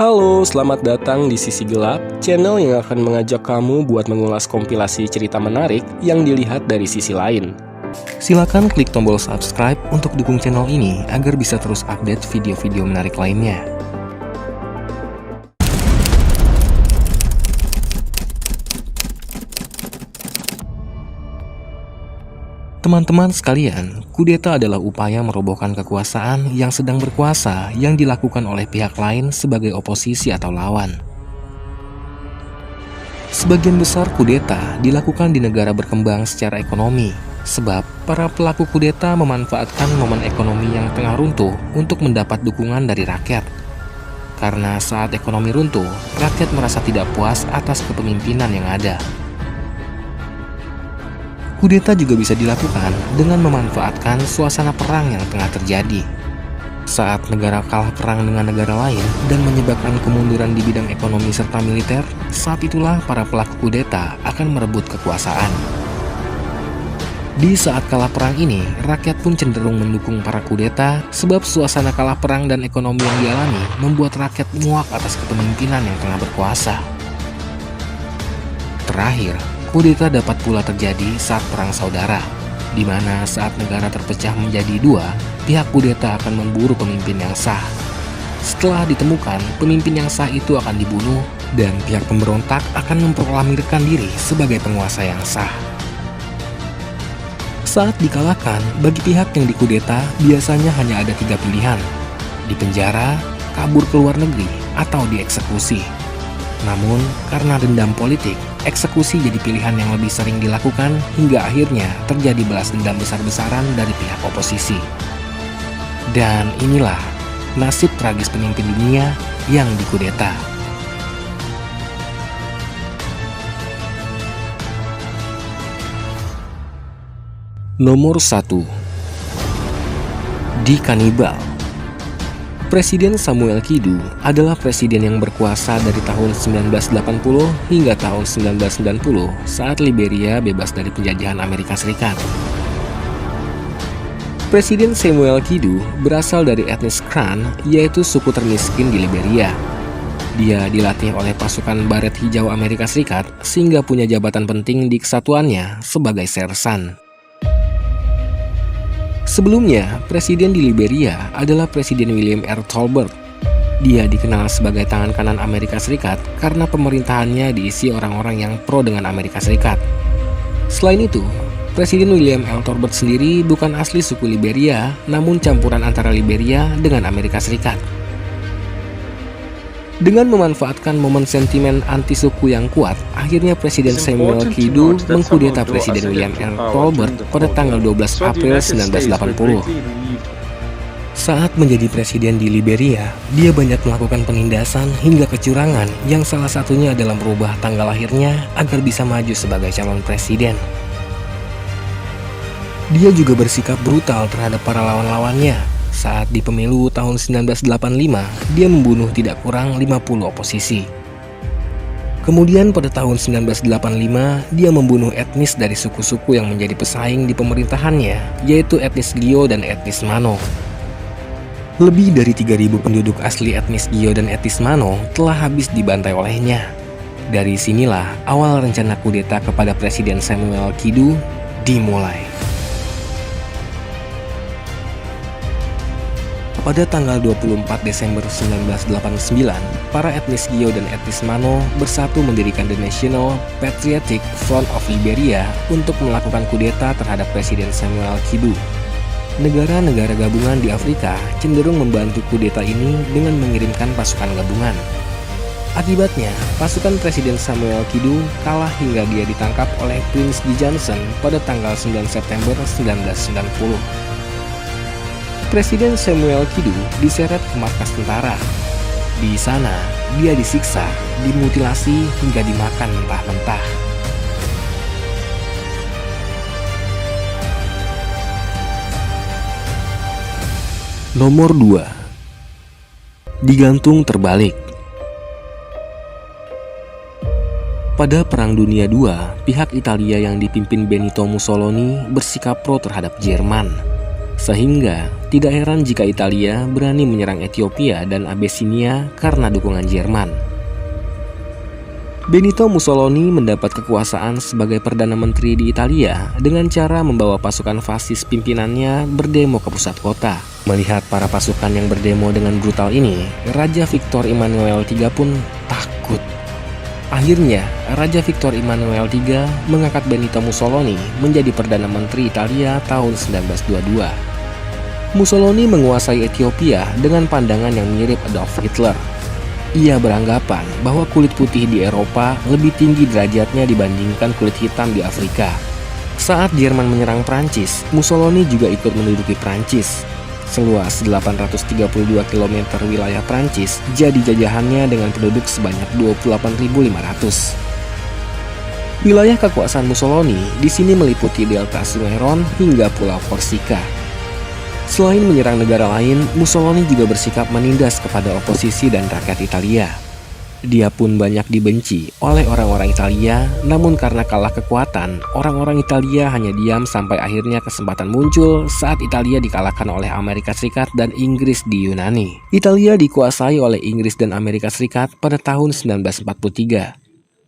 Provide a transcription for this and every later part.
Halo, selamat datang di Sisi Gelap, channel yang akan mengajak kamu buat mengulas kompilasi cerita menarik yang dilihat dari sisi lain. Silakan klik tombol subscribe untuk dukung channel ini agar bisa terus update video-video menarik lainnya. Teman-teman sekalian, kudeta adalah upaya merobohkan kekuasaan yang sedang berkuasa yang dilakukan oleh pihak lain sebagai oposisi atau lawan. Sebagian besar kudeta dilakukan di negara berkembang secara ekonomi, sebab para pelaku kudeta memanfaatkan momen ekonomi yang tengah runtuh untuk mendapat dukungan dari rakyat. Karena saat ekonomi runtuh, rakyat merasa tidak puas atas kepemimpinan yang ada. Kudeta juga bisa dilakukan dengan memanfaatkan suasana perang yang tengah terjadi. Saat negara kalah perang dengan negara lain dan menyebabkan kemunduran di bidang ekonomi serta militer, saat itulah para pelaku kudeta akan merebut kekuasaan. Di saat kalah perang ini, rakyat pun cenderung mendukung para kudeta sebab suasana kalah perang dan ekonomi yang dialami membuat rakyat muak atas kepemimpinan yang tengah berkuasa. Terakhir, kudeta dapat pula terjadi saat perang saudara, di mana saat negara terpecah menjadi dua, pihak kudeta akan memburu pemimpin yang sah. Setelah ditemukan, pemimpin yang sah itu akan dibunuh, dan pihak pemberontak akan memproklamirkan diri sebagai penguasa yang sah. Saat dikalahkan, bagi pihak yang dikudeta biasanya hanya ada 3 pilihan: dipenjara, kabur ke luar negeri, atau dieksekusi. Namun, karena dendam politik, eksekusi jadi pilihan yang lebih sering dilakukan hingga akhirnya terjadi balas dendam besar-besaran dari pihak oposisi. Dan inilah nasib tragis pemimpin dunia yang dikudeta. Nomor 1. Di Kanibal. Presiden Samuel Kidu adalah presiden yang berkuasa dari tahun 1980 hingga tahun 1990 saat Liberia bebas dari penjajahan Amerika Serikat. Presiden Samuel Kidu berasal dari etnis Kran, yaitu suku termiskin di Liberia. Dia dilatih oleh pasukan Baret Hijau Amerika Serikat sehingga punya jabatan penting di kesatuannya sebagai sersan. Sebelumnya, presiden di Liberia adalah Presiden William R. Tolbert. Dia dikenal sebagai tangan kanan Amerika Serikat karena pemerintahannya diisi orang-orang yang pro dengan Amerika Serikat. Selain itu, Presiden William L. Tolbert sendiri bukan asli suku Liberia, namun campuran antara Liberia dengan Amerika Serikat. Dengan memanfaatkan momen sentimen anti-suku yang kuat, akhirnya Presiden Samuel Kidu mengkudeta Presiden William R. Tolbert pada tanggal 12 April 1980. Saat menjadi presiden di Liberia, dia banyak melakukan penindasan hingga kecurangan yang salah satunya adalah merubah tanggal lahirnya agar bisa maju sebagai calon presiden. Dia juga bersikap brutal terhadap para lawan-lawannya. Saat di pemilu tahun 1985, dia membunuh tidak kurang 50 oposisi. Kemudian pada tahun 1985, dia membunuh etnis dari suku-suku yang menjadi pesaing di pemerintahannya, yaitu etnis Gio dan etnis Mano. Lebih dari 3.000 penduduk asli etnis Gio dan etnis Mano telah habis dibantai olehnya. Dari sinilah awal rencana kudeta kepada Presiden Samuel Kidu dimulai. Pada tanggal 24 Desember 1989, para etnis Gio dan etnis Mano bersatu mendirikan The National Patriotic Front of Liberia untuk melakukan kudeta terhadap Presiden Samuel Kidu. Negara-negara gabungan di Afrika cenderung membantu kudeta ini dengan mengirimkan pasukan gabungan. Akibatnya, pasukan Presiden Samuel Kidu kalah hingga dia ditangkap oleh Prince D. Johnson pada tanggal 9 September 1990. Presiden Samuel Kidu diseret ke markas tentara. Di sana, dia disiksa, dimutilasi, hingga dimakan mentah-mentah. Nomor 2. Digantung terbalik. Pada Perang Dunia II, pihak Italia yang dipimpin Benito Mussolini bersikap pro terhadap Jerman. Sehingga tidak heran jika Italia berani menyerang Ethiopia dan Abyssinia karena dukungan Jerman. Benito Mussolini mendapat kekuasaan sebagai Perdana Menteri di Italia dengan cara membawa pasukan fasis pimpinannya berdemo ke pusat kota. Melihat para pasukan yang berdemo dengan brutal ini, Raja Victor Emmanuel III pun takut. Akhirnya, Raja Victor Emmanuel III mengangkat Benito Mussolini menjadi Perdana Menteri Italia tahun 1922. Mussolini menguasai Ethiopia dengan pandangan yang mirip Adolf Hitler. Ia beranggapan bahwa kulit putih di Eropa lebih tinggi derajatnya dibandingkan kulit hitam di Afrika. Saat Jerman menyerang Prancis, Mussolini juga ikut menduduki Prancis. Seluas 832 km wilayah Prancis jadi jajahannya dengan penduduk sebanyak 28.500. Wilayah kekuasaan Mussolini di sini meliputi delta Sungai Rhone hingga Pulau Korsika. Selain menyerang negara lain, Mussolini juga bersikap menindas kepada oposisi dan rakyat Italia. Dia pun banyak dibenci oleh orang-orang Italia, namun karena kalah kekuatan, orang-orang Italia hanya diam sampai akhirnya kesempatan muncul saat Italia dikalahkan oleh Amerika Serikat dan Inggris di Yunani. Italia dikuasai oleh Inggris dan Amerika Serikat pada tahun 1943.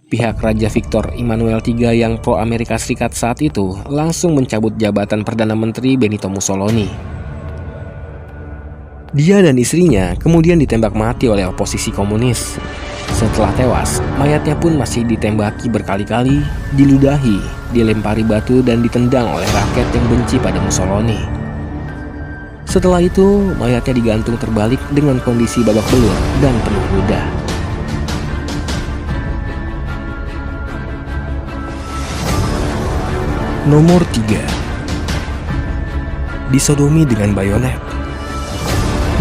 Pihak Raja Victor Emmanuel III yang pro Amerika Serikat saat itu langsung mencabut jabatan Perdana Menteri Benito Mussolini. Dia dan istrinya kemudian ditembak mati oleh oposisi komunis. Setelah tewas, mayatnya pun masih ditembaki berkali-kali, diludahi, dilempari batu dan ditendang oleh rakyat yang benci pada Mussolini. Setelah itu, mayatnya digantung terbalik dengan kondisi babak belur dan penuh ludah. Nomor 3. Disodomi dengan bayonet.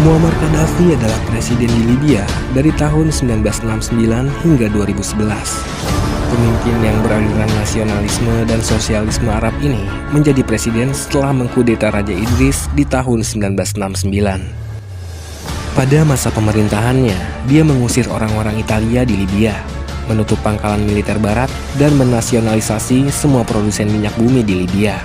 Muammar Gaddafi adalah presiden di Libya dari tahun 1969 hingga 2011. Pemimpin yang beraliran nasionalisme dan sosialisme Arab ini menjadi presiden setelah mengkudeta Raja Idris di tahun 1969. Pada masa pemerintahannya, dia mengusir orang-orang Italia di Libya, menutup pangkalan militer barat, dan menasionalisasi semua produsen minyak bumi di Libya.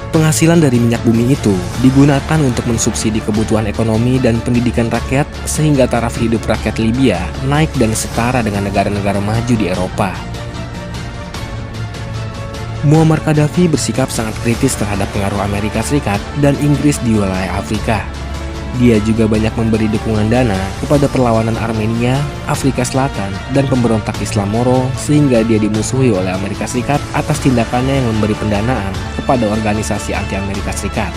Penghasilan dari minyak bumi itu digunakan untuk mensubsidi kebutuhan ekonomi dan pendidikan rakyat sehingga taraf hidup rakyat Libya naik dan setara dengan negara-negara maju di Eropa. Muammar Gaddafi bersikap sangat kritis terhadap pengaruh Amerika Serikat dan Inggris di wilayah Afrika. Dia juga banyak memberi dukungan dana kepada perlawanan Armenia, Afrika Selatan, dan pemberontak Islam Moro sehingga dia dimusuhi oleh Amerika Serikat atas tindakannya yang memberi pendanaan kepada organisasi anti-Amerika Serikat.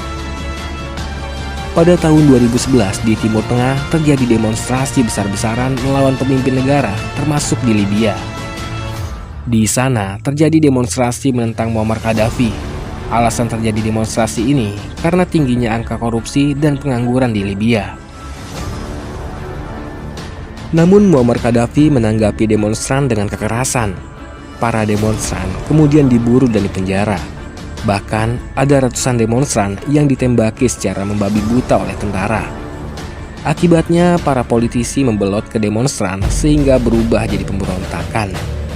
Pada tahun 2011 di Timur Tengah terjadi demonstrasi besar-besaran melawan pemimpin negara termasuk di Libya. Di sana terjadi demonstrasi menentang Muammar Gaddafi. Alasan terjadi demonstrasi ini karena tingginya angka korupsi dan pengangguran di Libya. Namun Muammar Gaddafi menanggapi demonstran dengan kekerasan. Para demonstran kemudian diburu dan dipenjara. Bahkan ada ratusan demonstran yang ditembaki secara membabi buta oleh tentara. Akibatnya para politisi membelot ke demonstran sehingga berubah jadi pemberontakan.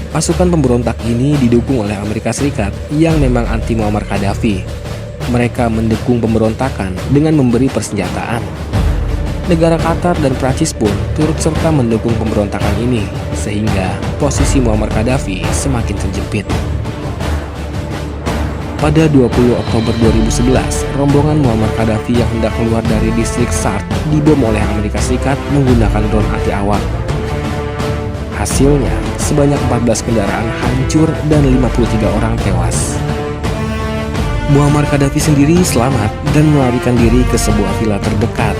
Pasukan pemberontak ini didukung oleh Amerika Serikat yang memang anti Muammar Gaddafi. Mereka mendukung pemberontakan dengan memberi persenjataan. Negara Qatar dan Prancis pun turut serta mendukung pemberontakan ini, sehingga posisi Muammar Gaddafi semakin terjepit. Pada 20 Oktober 2011, rombongan Muammar Gaddafi yang hendak keluar dari distrik Sart dibom oleh Amerika Serikat menggunakan drone anti-awak. Hasilnya, sebanyak 14 kendaraan hancur dan 53 orang tewas. Muammar Gaddafi sendiri selamat dan melarikan diri ke sebuah villa terdekat.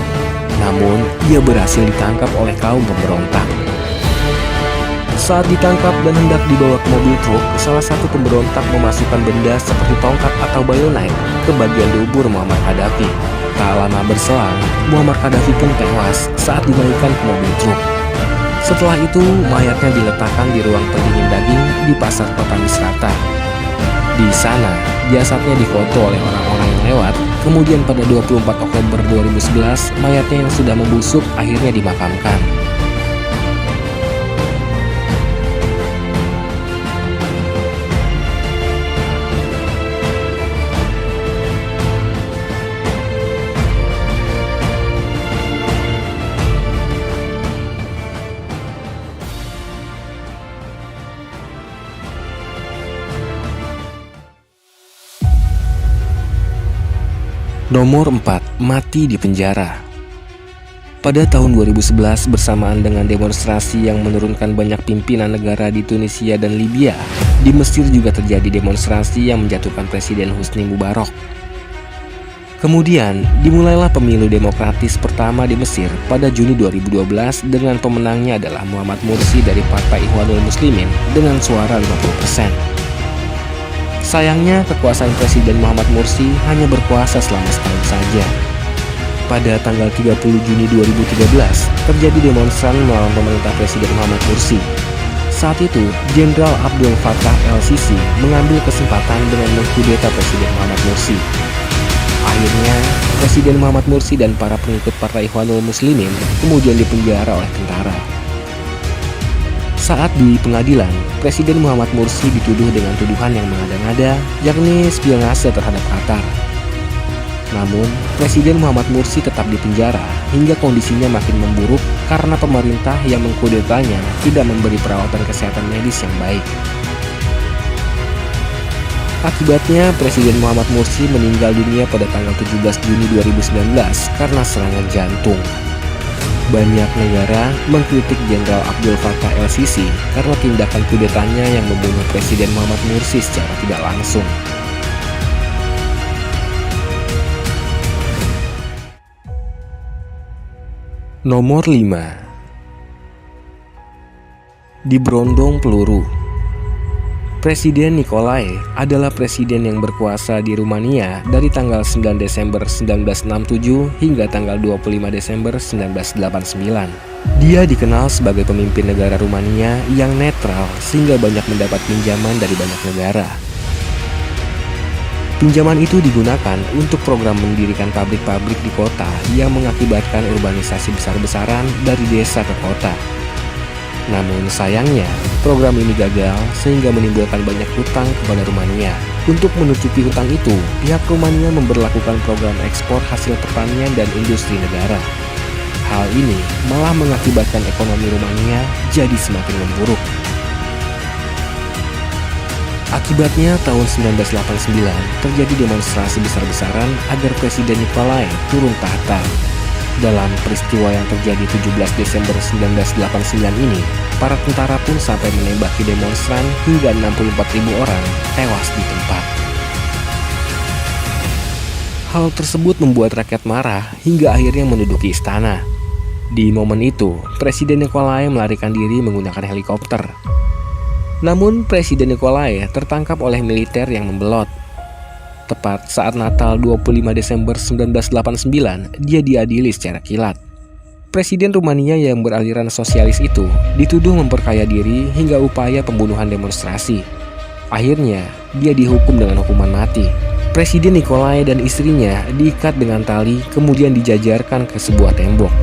Namun, ia berhasil ditangkap oleh kaum pemberontak. Saat ditangkap dan hendak dibawa ke mobil truk, salah satu pemberontak memasukkan benda seperti tongkat atau bayonet ke bagian dubur Muammar Gaddafi. Tak lama berselang, Muammar Gaddafi pun tewas saat dinaikkan ke mobil truk. Setelah itu, mayatnya diletakkan di ruang pendingin daging di pasar kota Misrata. Di sana, jasadnya difoto oleh orang-orang yang lewat. Kemudian pada 24 Oktober 2011, mayatnya yang sudah membusuk akhirnya dimakamkan. Nomor 4, mati di penjara. Pada tahun 2011 bersamaan dengan demonstrasi yang menurunkan banyak pimpinan negara di Tunisia dan Libya, di Mesir juga terjadi demonstrasi yang menjatuhkan Presiden Husni Mubarak. Kemudian, dimulailah pemilu demokratis pertama di Mesir pada Juni 2012 dengan pemenangnya adalah Muhammad Mursi dari Partai Ikhwanul Muslimin dengan suara 50%. Sayangnya, kekuasaan Presiden Muhammad Mursi hanya berkuasa selama setahun saja. Pada tanggal 30 Juni 2013, terjadi demonstran melawan pemerintah Presiden Muhammad Mursi. Saat itu, Jenderal Abdel Fattah el-Sisi mengambil kesempatan dengan mengkudeta Presiden Muhammad Mursi. Akhirnya, Presiden Muhammad Mursi dan para pengikut Partai Ikhwanul Muslimin kemudian dipenjara oleh tentara. Saat di pengadilan, Presiden Muhammad Mursi dituduh dengan tuduhan yang mengada-ngada, yakni spionase terhadap Qatar. Namun, Presiden Muhammad Mursi tetap dipenjara hingga kondisinya makin memburuk karena pemerintah yang mengkudetanya tidak memberi perawatan kesehatan medis yang baik. Akibatnya, Presiden Muhammad Mursi meninggal dunia pada tanggal 17 Juni 2019 karena serangan jantung. Banyak negara mengkritik Jenderal Abdel Fattah el-Sisi karena tindakan kudetanya yang membunuh Presiden Muhammad Mursi secara tidak langsung. Nomor 5, diberondong peluru. Presiden Nicolae adalah presiden yang berkuasa di Rumania dari tanggal 9 Desember 1967 hingga tanggal 25 Desember 1989. Dia dikenal sebagai pemimpin negara Rumania yang netral sehingga banyak mendapat pinjaman dari banyak negara. Pinjaman itu digunakan untuk program mendirikan pabrik-pabrik di kota yang mengakibatkan urbanisasi besar-besaran dari desa ke kota. Namun sayangnya, program ini gagal sehingga menimbulkan banyak hutang kepada Rumania. Untuk menutupi hutang itu, pihak Rumania memberlakukan program ekspor hasil pertanian dan industri negara. Hal ini malah mengakibatkan ekonomi Rumania jadi semakin memburuk. Akibatnya tahun 1989 terjadi demonstrasi besar-besaran agar Presiden Nicolae turun tahta. Dalam peristiwa yang terjadi 17 Desember 1989 ini, para tentara pun sampai menembaki demonstran hingga 64.000 orang tewas di tempat. Hal tersebut membuat rakyat marah hingga akhirnya menduduki istana. Di momen itu, Presiden Nicolae melarikan diri menggunakan helikopter. Namun, Presiden Nicolae tertangkap oleh militer yang membelot. Tepat saat Natal 25 Desember 1989, dia diadili secara kilat. Presiden Rumania yang beraliran sosialis itu dituduh memperkaya diri hingga upaya pembunuhan demonstrasi. Akhirnya, dia dihukum dengan hukuman mati. Presiden Nicolae dan istrinya diikat dengan tali kemudian dijajarkan ke sebuah tembok.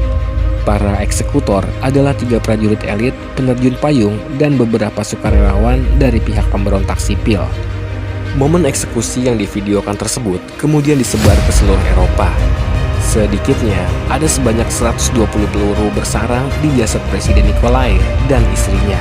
Para eksekutor adalah 3 prajurit elit, penerjun payung, dan beberapa sukarelawan dari pihak pemberontak sipil. Momen eksekusi yang divideokan tersebut kemudian disebar ke seluruh Eropa. Sedikitnya, ada sebanyak 120 peluru bersarang di jasad Presiden Nicolae dan istrinya.